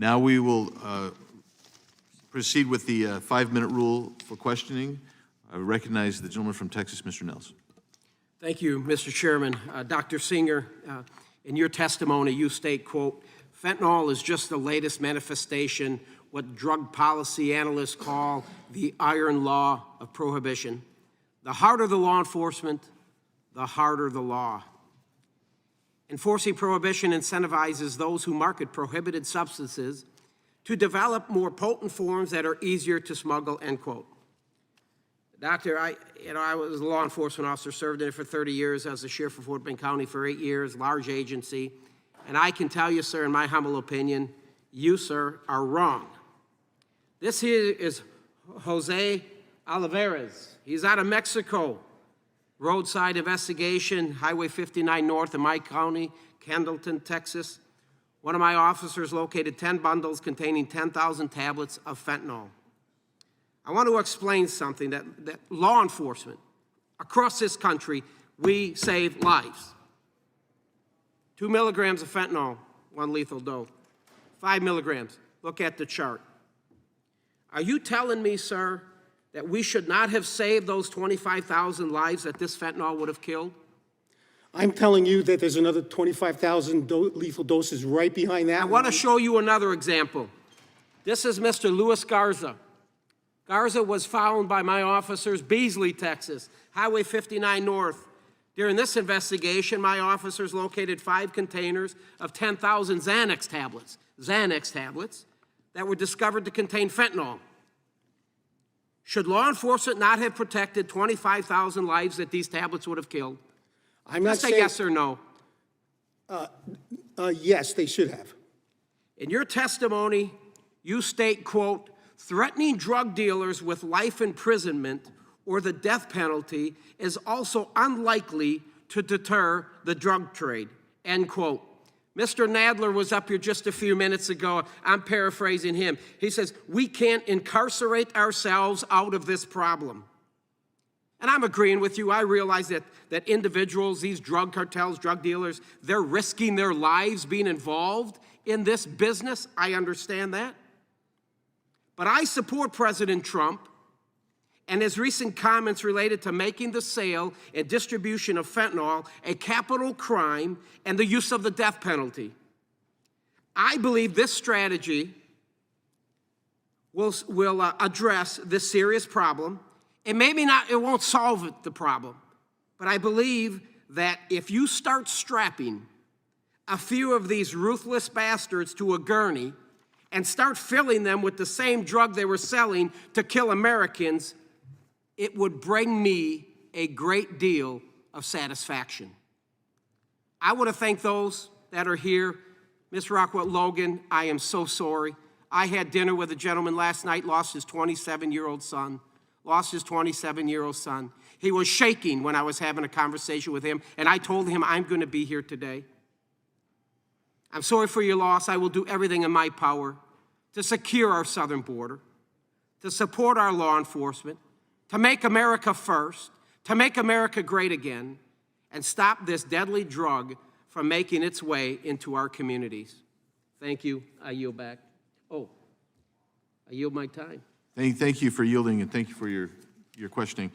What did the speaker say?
Now we will proceed with the 5-minute rule for questioning. I recognize the gentleman from Texas, Mr. Nehls. Thank you, Mr. Chairman. Dr. Singer, in your testimony, you state, quote, "Fentanyl is just the latest manifestation, what drug policy analysts call the iron law of prohibition. The harder the law enforcement, the harder the law. Enforcing prohibition incentivizes those who market prohibited substances to develop more potent forms that are easier to smuggle," end quote. Doctor, I was a law enforcement officer, served in it for 30 years. I was the sheriff of Fort Bend County for 8 years, large agency. And I can tell you, sir, in my humble opinion, you, sir, are wrong. This here is Jose Olivares. He's out of Mexico. Roadside investigation, Highway 59 north in my county, Kendleton, Texas. One of my officers located 10 bundles containing 10,000 tablets of fentanyl. I want to explain something that law enforcement across this country, we save lives. 2 milligrams of fentanyl, 1 lethal dose. 5 milligrams, look at the chart. Are you telling me, sir, that we should not have saved those 25,000 lives that this fentanyl would have killed? I'm telling you that there's another 25,000 lethal doses right behind that. I want to show you another example. This is Mr. Luis Garza. Garza was found by my officers, Beasley, Texas, Highway 59 north. During this investigation, my officers located 5 containers of 10,000 Xanax tablets that were discovered to contain fentanyl. Should law enforcement not have protected 25,000 lives that these tablets would have killed? I'm not Just say saying, yes or no. yes, they should have. In your testimony, you state, quote, "Threatening drug dealers with life imprisonment or the death penalty is also unlikely to deter the drug trade," end quote. Mr. Nadler was up here just a few minutes ago. I'm paraphrasing him. He says, "We can't incarcerate ourselves out of this problem." And I'm agreeing with you. I realize that individuals, these drug cartels, drug dealers, they're risking their lives being involved in this business. I understand that. But I support President Trump and his recent comments related to making the sale and distribution of fentanyl a capital crime and the use of the death penalty. I believe this strategy will address this serious problem. And maybe not, it won't solve the problem, but I believe that if you start strapping a few of these ruthless bastards to a gurney and start filling them with the same drug they were selling to kill Americans, it would bring me a great deal of satisfaction. I want to thank those that are here. Ms. Rockwell Logan, I am so sorry. I had dinner with a gentleman last night, lost his 27-year-old son. He was shaking when I was having a conversation with him, and I told him I'm going to be here today. I'm sorry for your loss. I will do everything in my power to secure our southern border, to support our law enforcement, to make America first, to make America great again, and stop this deadly drug from making its way into our communities. Thank you. I yield back. I yield my time. Thank you for yielding, and thank you for your questioning.